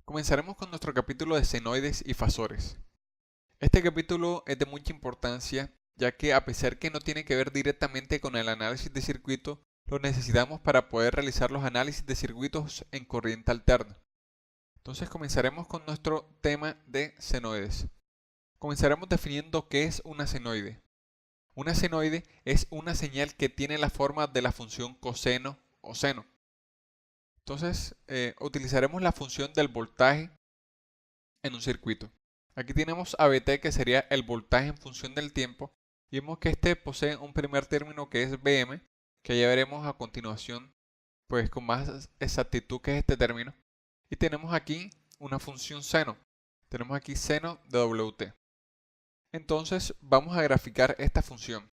Comenzaremos con nuestro capítulo de senoides y fasores. Este capítulo es de mucha importancia, ya que a pesar que no tiene que ver directamente con el análisis de circuito, lo necesitamos para poder realizar los análisis de circuitos en corriente alterna. Entonces comenzaremos con nuestro tema de senoides. Comenzaremos definiendo qué es una senoide. Una senoide es una señal que tiene la forma de la función coseno o seno. Entonces, utilizaremos la función del voltaje en un circuito. Aquí tenemos ABT, que sería el voltaje en función del tiempo, y vemos que este posee un primer término que es Bm, que ya veremos a continuación pues con más exactitud que es este término. Y tenemos aquí una función seno. Tenemos aquí seno de Wt. Entonces vamos a graficar esta función.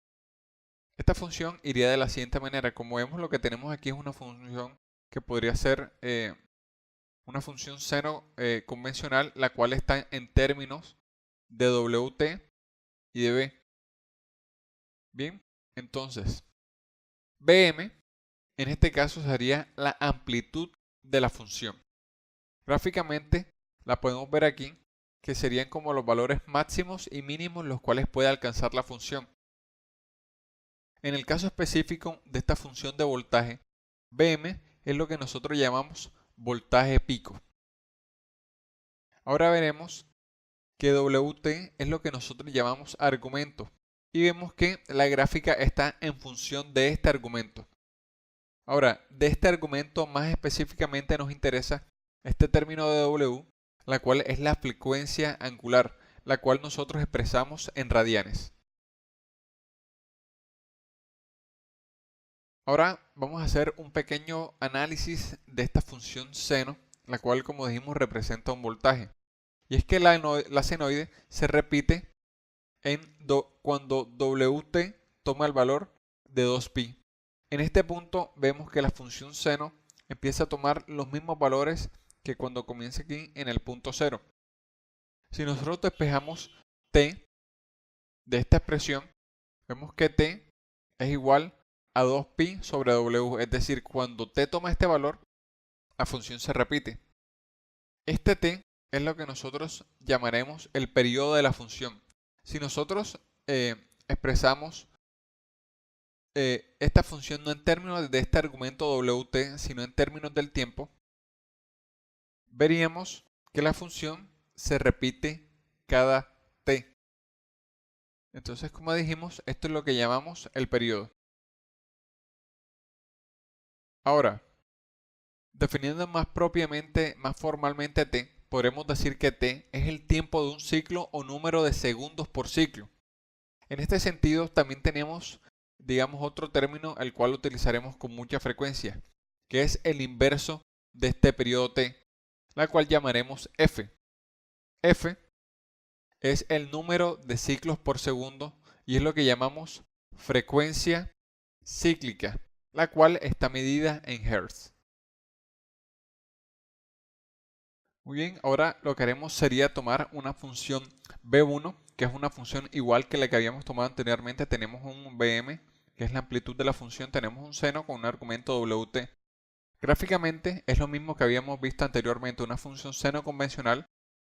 Esta función iría de la siguiente manera. Como vemos, lo que tenemos aquí es una función que podría ser una función seno convencional, la cual está en términos de Wt y de B. Bien, entonces, Bm en este caso sería la amplitud de la función. Gráficamente la podemos ver aquí, que serían como los valores máximos y mínimos los cuales puede alcanzar la función. En el caso específico de esta función de voltaje, Bm es lo que nosotros llamamos voltaje pico. Ahora veremos que Wt es lo que nosotros llamamos argumento, y vemos que la gráfica está en función de este argumento. Ahora, de este argumento más específicamente nos interesa este término de W, la cual es la frecuencia angular, la cual nosotros expresamos en radianes. Ahora vamos a hacer un pequeño análisis de esta función seno, la cual, como dijimos, representa un voltaje. Y es que la senoide se repite cuando Wt toma el valor de 2pi. En este punto vemos que la función seno empieza a tomar los mismos valores que cuando comienza aquí en el punto 0. Si nosotros despejamos t de esta expresión, vemos que t es igual a 2pi sobre w, es decir, cuando t toma este valor, la función se repite. Este t es lo que nosotros llamaremos el periodo de la función. Si nosotros expresamos esta función no en términos de este argumento Wt, sino en términos del tiempo, veríamos que la función se repite cada t. Entonces, como dijimos, esto es lo que llamamos el periodo. Ahora, definiendo más propiamente, más formalmente t, podremos decir que t es el tiempo de un ciclo o número de segundos por ciclo. En este sentido, también tenemos, digamos, otro término el cual utilizaremos con mucha frecuencia, que es el inverso de este periodo t, la cual llamaremos f. F es el número de ciclos por segundo y es lo que llamamos frecuencia cíclica, la cual está medida en Hz. Muy bien, ahora lo que haremos sería tomar una función B1, que es una función igual que la que habíamos tomado anteriormente. Tenemos un Bm, que es la amplitud de la función, tenemos un seno con un argumento Wt. Gráficamente es lo mismo que habíamos visto anteriormente, una función seno convencional,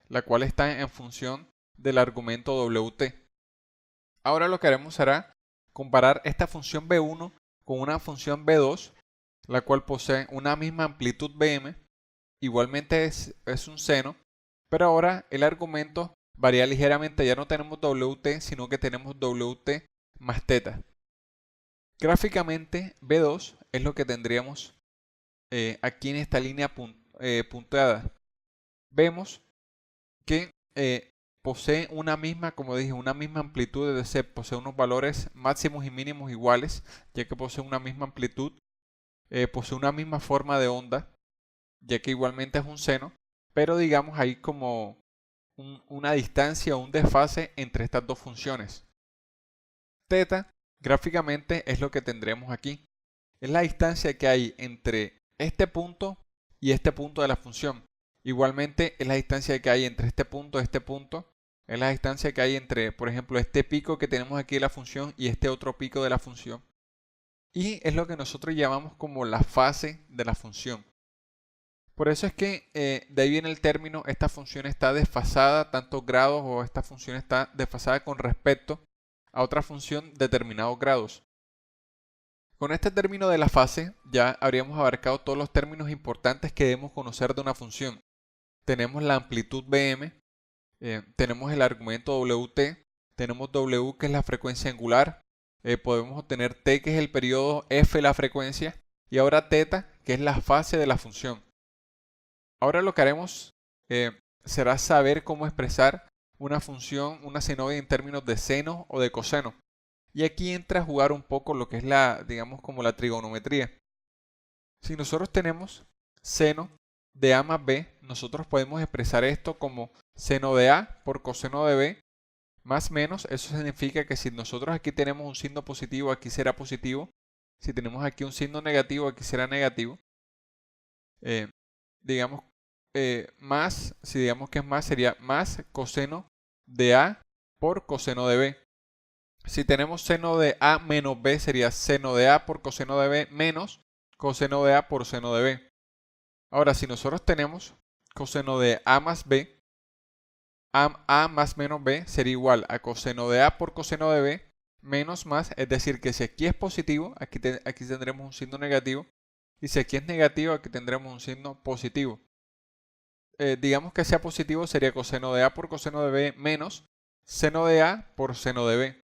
la cual está en función del argumento Wt. Ahora lo que haremos será comparar esta función B1 con una función B2, la cual posee una misma amplitud Bm. Igualmente es un seno, pero ahora el argumento varía ligeramente. Ya no tenemos Wt, sino que tenemos Wt más θ. Gráficamente, B2 es lo que tendríamos aquí en esta línea punteada. Vemos que posee una misma, como dije, una misma amplitud, es decir, posee unos valores máximos y mínimos iguales, ya que posee una misma amplitud, posee una misma forma de onda, ya que igualmente es un seno, pero digamos hay como una distancia o un desfase entre estas dos funciones. Θ gráficamente es lo que tendremos aquí. Es la distancia que hay entre este punto y este punto de la función. Igualmente es la distancia que hay entre este punto y este punto. Es la distancia que hay entre, por ejemplo, este pico que tenemos aquí de la función y este otro pico de la función. Y es lo que nosotros llamamos como la fase de la función. Por eso es que de ahí viene el término, esta función está desfasada tantos grados, o esta función está desfasada con respecto a otra función determinados grados. Con este término de la fase ya habríamos abarcado todos los términos importantes que debemos conocer de una función. Tenemos la amplitud Bm, tenemos el argumento Wt, tenemos W, que es la frecuencia angular, podemos obtener T, que es el periodo, F, la frecuencia, y ahora θ, que es la fase de la función. Ahora lo que haremos será saber cómo expresar una función, una senoide, en términos de seno o de coseno. Y aquí entra a jugar un poco lo que es digamos, como la trigonometría. Si nosotros tenemos seno de A más B, nosotros podemos expresar esto como seno de A por coseno de B más menos. Eso significa que si nosotros aquí tenemos un signo positivo, aquí será positivo. Si tenemos aquí un signo negativo, aquí será negativo. Digamos, más, si digamos que es más, sería más coseno de A por coseno de B. Si tenemos seno de A menos B, sería seno de A por coseno de B menos coseno de A por seno de B. Ahora, si nosotros tenemos coseno de A más B, A más menos B sería igual a coseno de A por coseno de B menos más, es decir, que si aquí es positivo, aquí tendremos un signo negativo, y si aquí es negativo, aquí tendremos un signo positivo. Digamos que sea positivo, sería coseno de A por coseno de B menos seno de A por seno de B.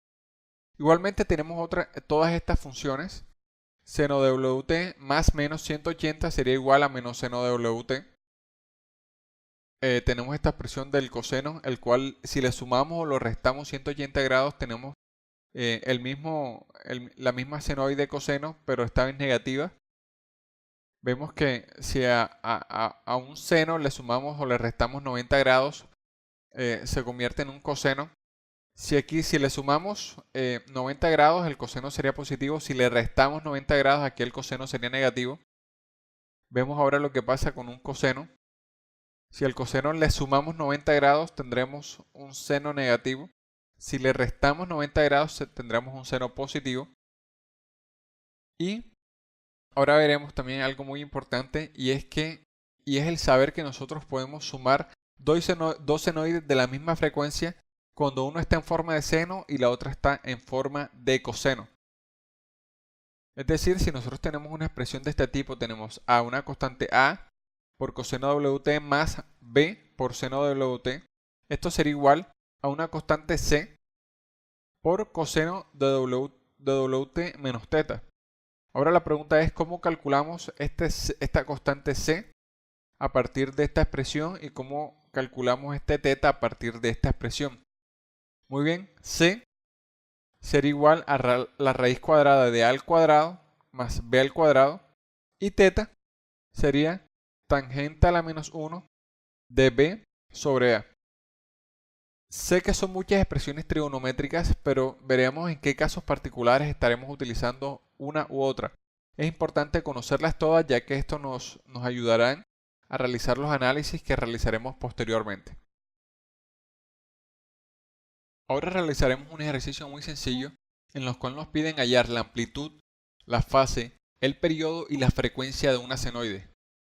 Igualmente tenemos todas estas funciones. Seno de Wt más menos 180 sería igual a menos seno de Wt. Tenemos esta expresión del coseno, el cual si le sumamos o lo restamos 180 grados, tenemos la misma senoide coseno, pero esta vez negativa. Vemos que si a un seno le sumamos o le restamos 90 grados, se convierte en un coseno. Si le sumamos 90 grados, el coseno sería positivo. Si le restamos 90 grados, aquí el coseno sería negativo. Vemos ahora lo que pasa con un coseno. Si al coseno le sumamos 90 grados, tendremos un seno negativo. Si le restamos 90 grados, tendremos un seno positivo. Y ahora veremos también algo muy importante, y es el saber que nosotros podemos sumar dos senoides de la misma frecuencia cuando uno está en forma de seno y la otra está en forma de coseno. Es decir, si nosotros tenemos una expresión de este tipo, tenemos una constante A por coseno de Wt más B por seno de Wt. Esto sería igual a una constante C por coseno de Wt menos θ. Ahora la pregunta es cómo calculamos esta constante C a partir de esta expresión y cómo calculamos este θ a partir de esta expresión. Muy bien, C sería igual a la raíz cuadrada de A al cuadrado más B al cuadrado, y θ sería tangente a la menos 1 de B sobre A. Sé que son muchas expresiones trigonométricas, pero veremos en qué casos particulares estaremos utilizando una u otra. Es importante conocerlas todas, ya que esto nos ayudará a realizar los análisis que realizaremos posteriormente. Ahora realizaremos un ejercicio muy sencillo en el cual nos piden hallar la amplitud, la fase, el periodo y la frecuencia de una senoide.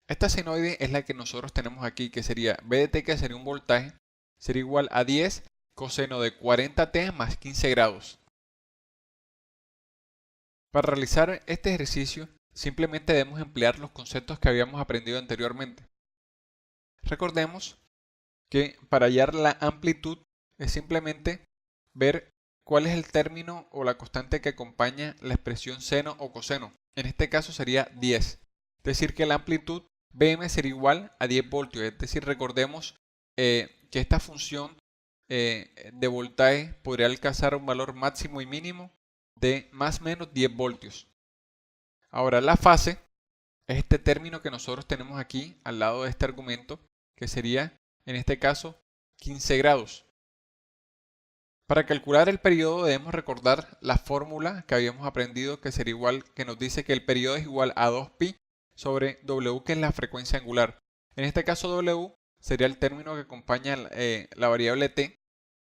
Esta senoide es la que nosotros tenemos aquí, que sería B de t, que sería un voltaje, sería igual a 10 coseno de 40t más 15 grados. Para realizar este ejercicio, simplemente debemos emplear los conceptos que habíamos aprendido anteriormente. Recordemos que para hallar la amplitud es simplemente ver cuál es el término o la constante que acompaña la expresión seno o coseno. En este caso sería 10. Es decir, que la amplitud Bm sería igual a 10 voltios. Es decir, recordemos que esta función de voltaje podría alcanzar un valor máximo y mínimo de más o menos 10 voltios. Ahora la fase es este término que nosotros tenemos aquí al lado de este argumento, que sería en este caso 15 grados. Para calcular el periodo debemos recordar la fórmula que habíamos aprendido, que sería igual, que nos dice que el periodo es igual a 2pi sobre W, que es la frecuencia angular. En este caso W sería el término que acompaña la variable t,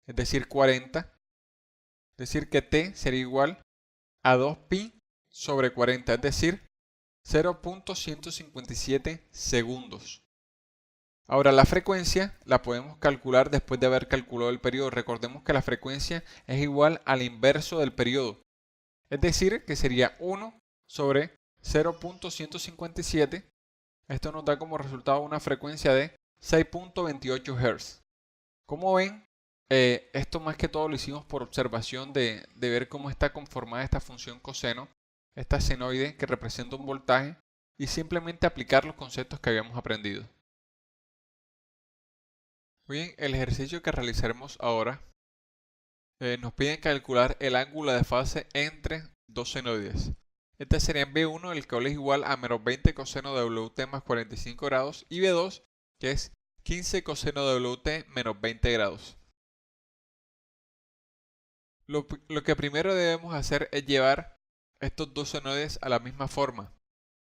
es decir 40. Es decir que t sería igual a 2pi sobre 40, es decir, 0.157 segundos. Ahora la frecuencia la podemos calcular después de haber calculado el periodo. Recordemos que la frecuencia es igual al inverso del periodo. Es decir, que sería 1 sobre 0.157. Esto nos da como resultado una frecuencia de 6.28 Hz. Como ven, esto más que todo lo hicimos por observación de ver cómo está conformada esta función coseno, esta senoide que representa un voltaje, y simplemente aplicar los conceptos que habíamos aprendido. Muy bien, el ejercicio que realizaremos ahora nos piden calcular el ángulo de fase entre dos senoides. Este sería B1, el cual es igual a menos 20 coseno de WT más 45 grados, y B2, que es 15 coseno de WT menos 20 grados. Lo que primero debemos hacer es llevar estos dos senoides a la misma forma,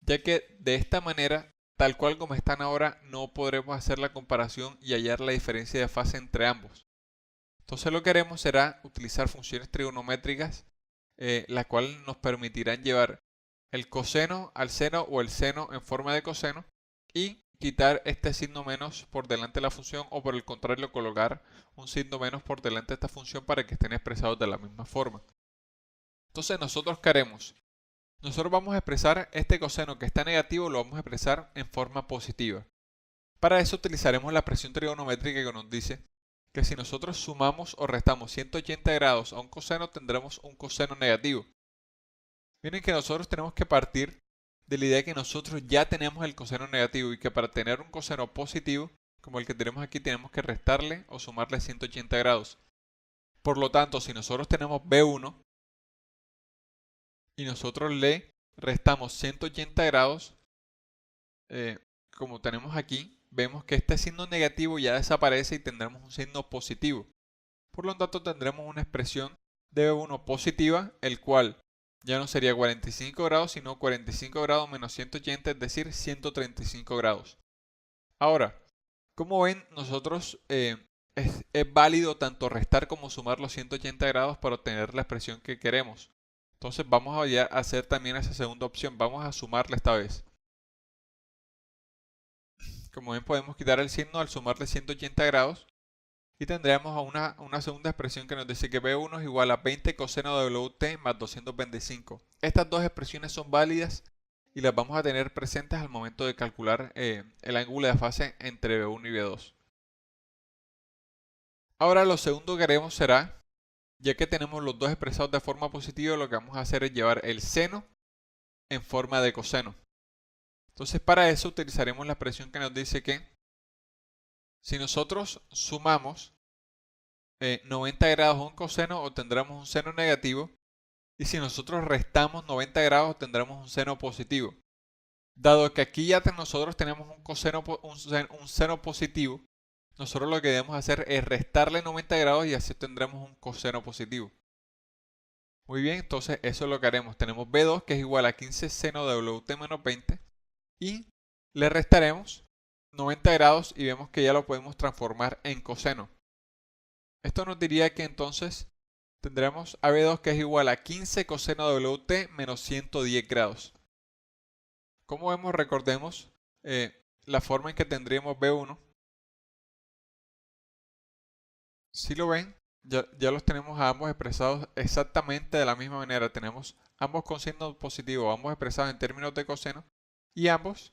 ya que de esta manera, tal cual como están ahora, no podremos hacer la comparación y hallar la diferencia de fase entre ambos. Entonces lo que haremos será utilizar funciones trigonométricas, las cuales nos permitirán llevar el coseno al seno o el seno en forma de coseno y quitar este signo menos por delante de la función, o por el contrario colocar un signo menos por delante de esta función para que estén expresados de la misma forma. Entonces nosotros ¿qué haremos? Nosotros vamos a expresar este coseno que está negativo, lo vamos a expresar en forma positiva. Para eso utilizaremos la expresión trigonométrica que nos dice que si nosotros sumamos o restamos 180 grados a un coseno, tendremos un coseno negativo. Miren que nosotros tenemos que partir de la idea de que nosotros ya tenemos el coseno negativo, y que para tener un coseno positivo, como el que tenemos aquí, tenemos que restarle o sumarle 180 grados. Por lo tanto, si nosotros tenemos B1 y nosotros le restamos 180 grados, como tenemos aquí, vemos que este signo negativo ya desaparece y tendremos un signo positivo. Por lo tanto, tendremos una expresión de B1 positiva, el cual ya no sería 45 grados, sino 45 grados menos 180, es decir, 135 grados. Ahora, como ven, nosotros es válido tanto restar como sumar los 180 grados para obtener la expresión que queremos. Entonces vamos a hacer también esa segunda opción, vamos a sumarle esta vez. Como ven, podemos quitar el signo al sumarle 180 grados y tendremos una segunda expresión que nos dice que B1 es igual a 20 coseno de WT más 225. Estas dos expresiones son válidas y las vamos a tener presentes al momento de calcular el ángulo de fase entre B1 y B2. Ahora lo segundo que haremos será, ya que tenemos los dos expresados de forma positiva, lo que vamos a hacer es llevar el seno en forma de coseno. Entonces para eso utilizaremos la expresión que nos dice que si nosotros sumamos 90 grados a un coseno, obtendremos un seno negativo, y si nosotros restamos 90 grados obtendremos un seno positivo. Dado que aquí ya nosotros tenemos un seno positivo, nosotros lo que debemos hacer es restarle 90 grados y así tendremos un coseno positivo. Muy bien, entonces eso es lo que haremos. Tenemos B2 que es igual a 15 seno de WT menos 20 y le restaremos 90 grados y vemos que ya lo podemos transformar en coseno. Esto nos diría que entonces tendremos a B2 que es igual a 15 coseno de WT menos 110 grados. Como vemos, recordemos la forma en que tendríamos B1. Si lo ven, ya los tenemos a ambos expresados exactamente de la misma manera. Tenemos ambos con signo positivo, ambos expresados en términos de coseno, y ambos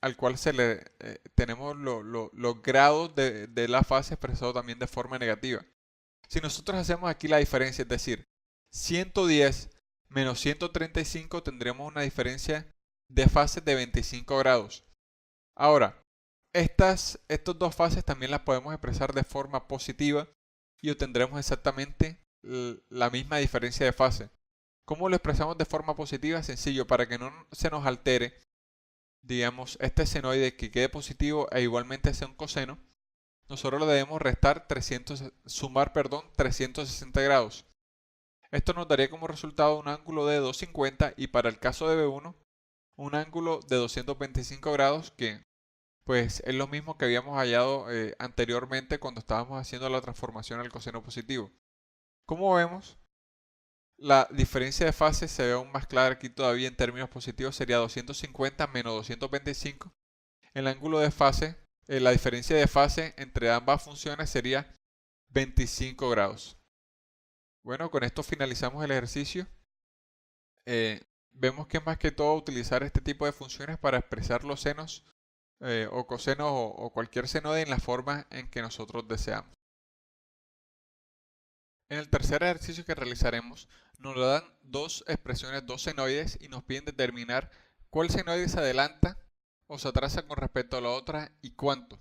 al cual tenemos los grados de la fase expresados también de forma negativa. Si nosotros hacemos aquí la diferencia, es decir, 110 menos 135, tendremos una diferencia de fase de 25 grados. Ahora, estas dos fases también las podemos expresar de forma positiva y obtendremos exactamente la misma diferencia de fase. ¿Cómo lo expresamos de forma positiva? Sencillo, para que no se nos altere, digamos, este senoide que quede positivo e igualmente sea un coseno, nosotros le debemos sumar 360 grados. Esto nos daría como resultado un ángulo de 250 y para el caso de B1 un ángulo de 225 grados, que pues es lo mismo que habíamos hallado anteriormente cuando estábamos haciendo la transformación al coseno positivo. Como vemos, La diferencia de fase se ve aún más clara aquí todavía en términos positivos, sería 250 menos 225. El ángulo de fase, la diferencia de fase entre ambas funciones sería 25 grados. Bueno, con esto finalizamos el ejercicio. Vemos que más que todo utilizar este tipo de funciones para expresar los senos o cosenos o cualquier senoide en la forma en que nosotros deseamos. En el tercer ejercicio que realizaremos nos dan dos expresiones, dos senoides, y nos piden determinar cuál senoide se adelanta o se atrasa con respecto a la otra y cuánto.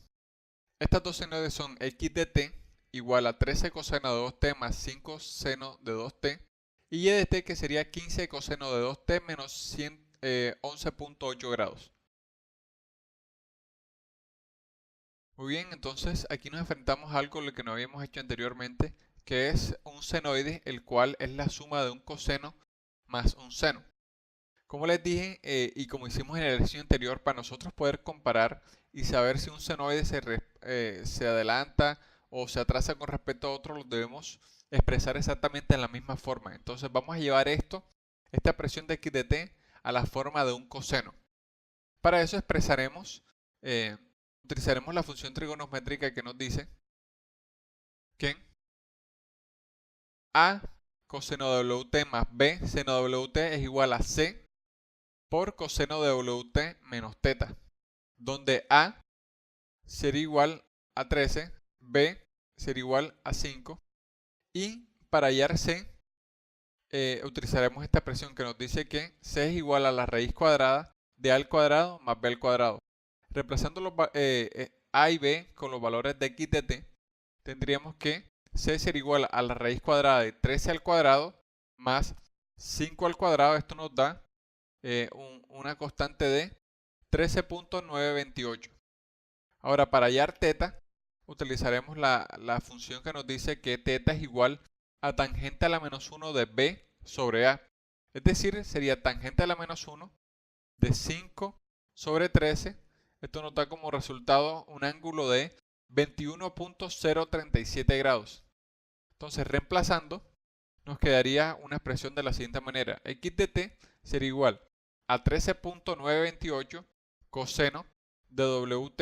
Estas dos senoides son x de t igual a 13 coseno de 2t más 5 seno de 2t y y de t, que sería 15 coseno de 2t menos 11.8 grados. Muy bien, entonces aquí nos enfrentamos a algo lo que no habíamos hecho anteriormente, que es un senoide, el cual es la suma de un coseno más un seno. Como les dije, y como hicimos en el ejercicio anterior, para nosotros poder comparar y saber si un senoide se adelanta o se atrasa con respecto a otro, lo debemos expresar exactamente en la misma forma. Entonces vamos a llevar esta expresión de x de t, a la forma de un coseno. Para eso utilizaremos la función trigonométrica que nos dice que a coseno de wt más b seno de wt es igual a c por coseno de wt menos teta, donde a sería igual a 13, b sería igual a 5, y para hallar c utilizaremos esta expresión que nos dice que c es igual a la raíz cuadrada de a al cuadrado más b al cuadrado. Reemplazando a y b con los valores de x de t, tendríamos que c sería igual a la raíz cuadrada de 13 al cuadrado más 5 al cuadrado. Esto nos da una constante de 13.928. Ahora, para hallar teta, utilizaremos la función que nos dice que teta es igual a tangente a la menos 1 de b sobre a. Es decir, sería tangente a la menos 1 de 5 sobre 13. Esto nos da como resultado un ángulo de 21.037 grados. Entonces, reemplazando, nos quedaría una expresión de la siguiente manera. X de t sería igual a 13.928 coseno de wt,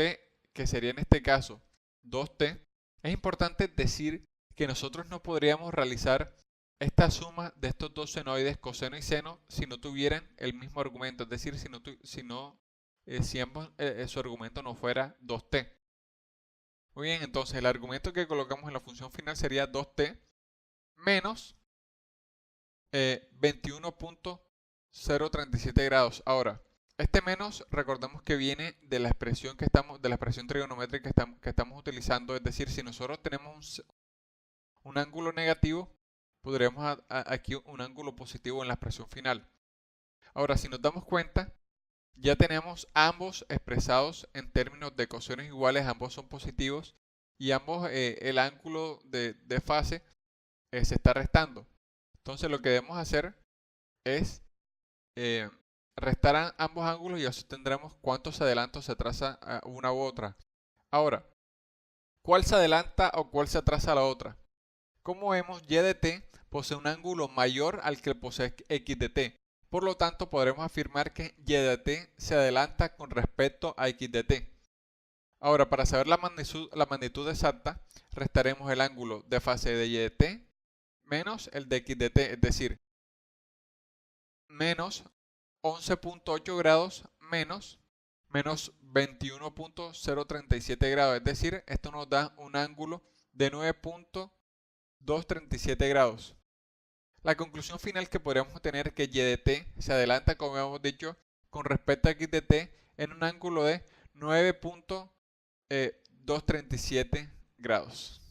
que sería en este caso 2t. Es importante decir que nosotros no podríamos realizar esta suma de estos dos senoides, coseno y seno, si no tuvieran el mismo argumento, es decir, si ambos, su argumento no fuera 2t. Muy bien, entonces el argumento que colocamos en la función final sería 2t menos 21.037 grados. Ahora, este menos, recordemos que viene de la expresión de la expresión trigonométrica que estamos utilizando. Es decir, si nosotros tenemos un ángulo negativo, podríamos aquí un ángulo positivo en la expresión final. Ahora, si nos damos cuenta, ya tenemos ambos expresados en términos de cosenos iguales, ambos son positivos, y ambos el ángulo de fase se está restando. Entonces lo que debemos hacer es restar ambos ángulos, y así tendremos cuánto se adelanta o se atrasa una u otra. Ahora, ¿cuál se adelanta o cuál se atrasa a la otra? Como vemos, y de t posee un ángulo mayor al que posee x de t. Por lo tanto, podremos afirmar que y de t se adelanta con respecto a x de t. Ahora, para saber la magnitud exacta, restaremos el ángulo de fase de y de t menos el de x de t, es decir, menos 11.8 grados menos 21.037 grados. Es decir, esto nos da un ángulo de 9.237 grados. La conclusión final que podríamos tener es que y de t se adelanta, como hemos dicho, con respecto a x de t en un ángulo de 9.237 grados.